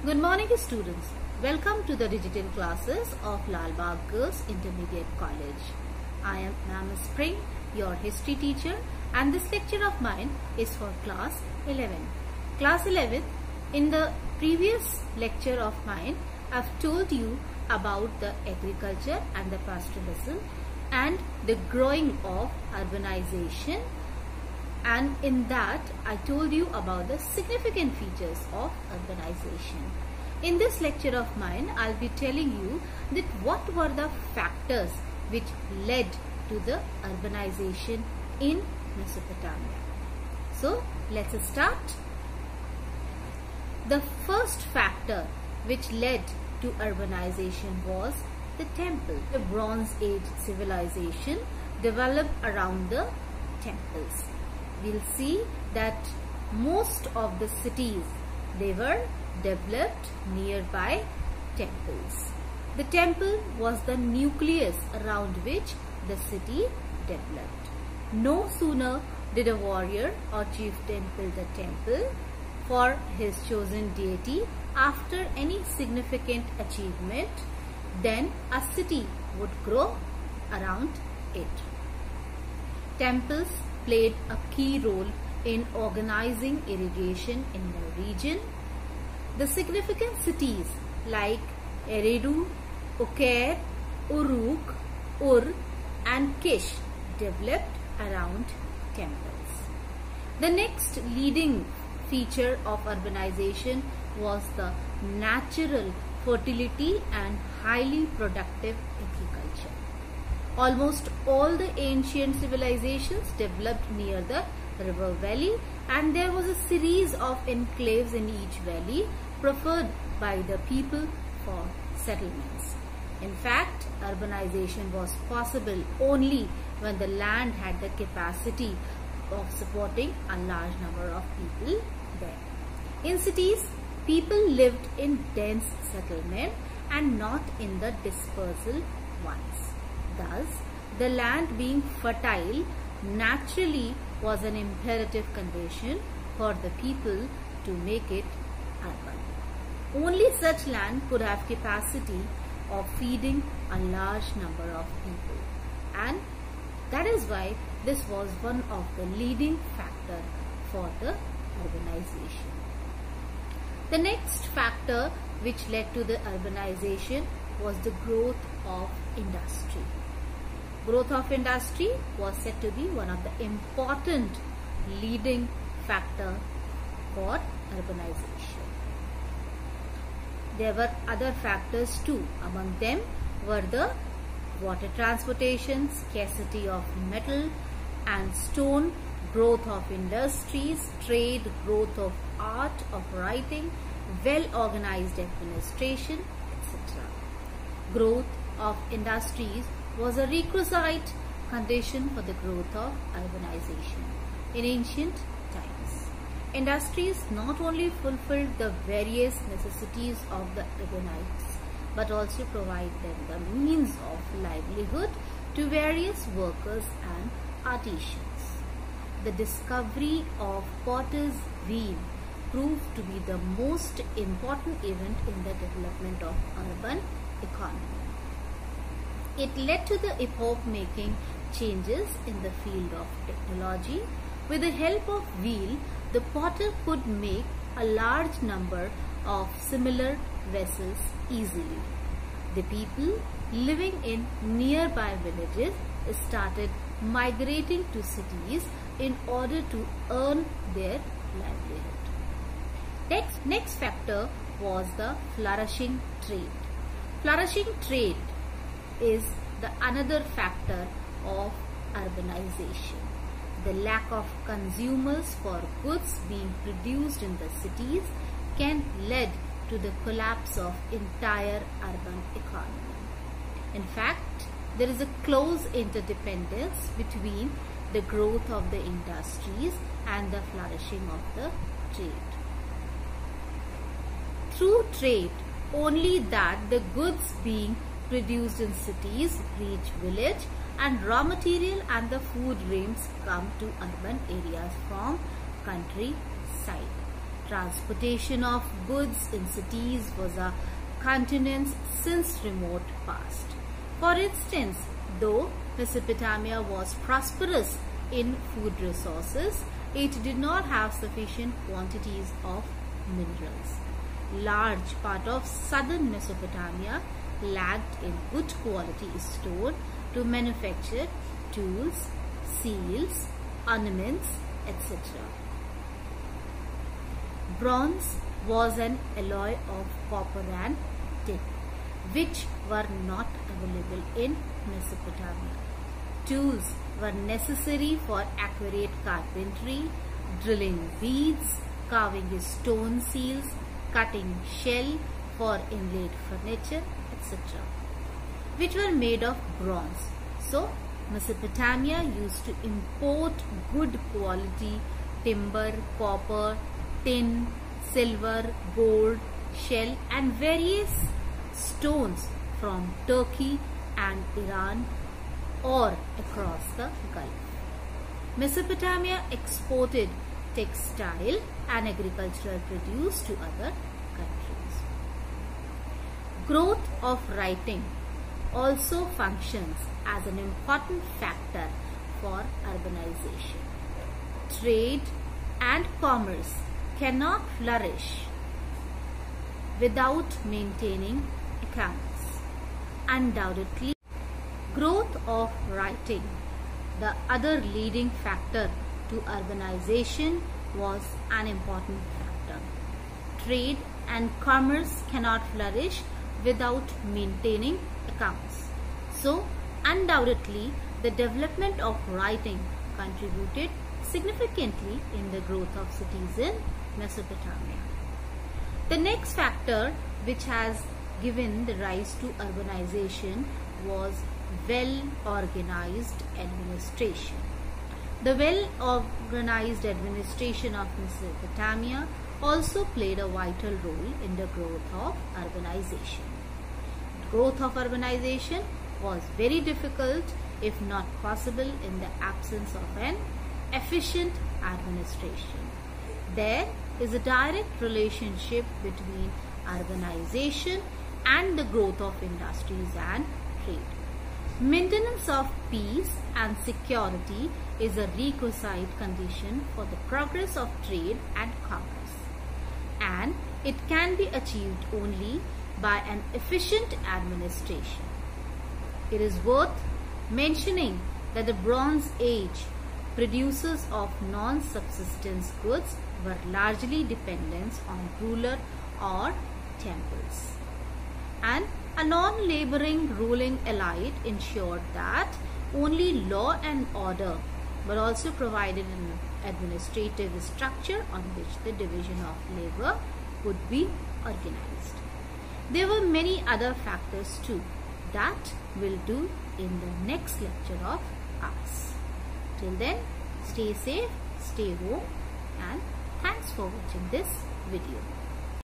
Good morning students. Welcome to the digital classes of Lal Bagh Girls Intermediate College. I am Ma'am Spring, your history teacher, and this lecture of mine is for class 11. Class 11, in the previous lecture of mine, I have told you about the agriculture and the pastoralism and the growing of urbanization, and in that I told you about the significant features of urbanization. In this lecture of mine, I'll be telling you that what were the factors which led to the urbanization in Mesopotamia. So let's start. The first factor which led to urbanization was the temple. The Bronze Age civilization developed around the temples. We'll see that most of the cities, they were developed nearby temples. The temple was the nucleus around which the city developed. No sooner did a warrior or chieftain build a temple for his chosen deity after any significant achievement, then a city would grow around it. Temples played a key role in organizing irrigation in the region. The significant cities like Eridu, Uqair, Uruk, Ur and Kish developed around temples. The next leading feature of urbanization was the natural fertility and highly productive agriculture. Almost all the ancient civilizations developed near the river valley, and there was a series of enclaves in each valley preferred by the people for settlements. In fact, urbanization was possible only when the land had the capacity of supporting a large number of people there. In cities, people lived in dense settlement and not in the dispersal ones. Thus, the land being fertile naturally was an imperative condition for the people to make it urban. Only such land could have capacity of feeding a large number of people, and that is why this was one of the leading factor for the urbanization. The next factor which led to the urbanization was the growth of industry. Growth of industry was said to be one of the important leading factor for urbanization. There were other factors too. Among them were the water transportation, scarcity of metal and stone, growth of industries, trade, growth of art, of writing, well-organized administration, etc. Growth of industries was a requisite condition for the growth of urbanization. In ancient times, industries not only fulfilled the various necessities of the urbanites, but also provide them the means of livelihood to various workers and artisans. The discovery of potter's wheel proved to be the most important event in the development of urban economy. It led to the epoch-making changes in the field of technology. With the help of wheel, the potter could make a large number of similar vessels easily. The people living in nearby villages started migrating to cities in order to earn their livelihood. Next factor was the flourishing trade. Flourishing trade is the another factor of urbanization. The lack of consumers for goods being produced in the cities can lead to the collapse of entire urban economy. In fact, there is a close interdependence between the growth of the industries and the flourishing of the trade. Through trade, only that the goods being produced in cities reach village, and raw material and the food grains come to urban areas from countryside. Transportation of goods in cities was a continuance since remote past. For instance, though Mesopotamia was prosperous in food resources, it did not have sufficient quantities of minerals. Large part of southern Mesopotamia lacked in good quality stone to manufacture tools, seals, ornaments, etc. Bronze was an alloy of copper and tin, which were not available in Mesopotamia. Tools were necessary for accurate carpentry, drilling beads, carving stone seals, cutting shell for inlaid furniture, etc., which were made of bronze. So, Mesopotamia used to import good quality timber, copper, tin, silver, gold, shell and various stones from Turkey and Iran or across the Gulf. Mesopotamia exported textile and agricultural produce to other countries. Growth of writing also functions as an important factor for urbanization. Trade and commerce cannot flourish without maintaining accounts. Undoubtedly, growth of writing, the other leading factor to urbanization, was an important factor. Trade and commerce cannot flourish without maintaining accounts. So, undoubtedly, the development of writing contributed significantly in the growth of cities in Mesopotamia. The next factor which has given the rise to urbanization was well-organized administration. The well-organized administration of Mesopotamia also played a vital role in the growth of urbanization. Growth of urbanization was very difficult, if not possible, in the absence of an efficient administration. There is a direct relationship between urbanization and the growth of industries and trade. Maintenance of peace and security is a requisite condition for the progress of trade and commerce, and it can be achieved only by an efficient administration. It is worth mentioning that the Bronze Age producers of non-subsistence goods were largely dependent on ruler or temples, and a non-laboring ruling elite ensured that only law and order were also provided an administrative structure on which the division of labor would be organized. There were many other factors too that we'll do in the next lecture of ours. Till then, stay safe, stay home, and thanks for watching this video.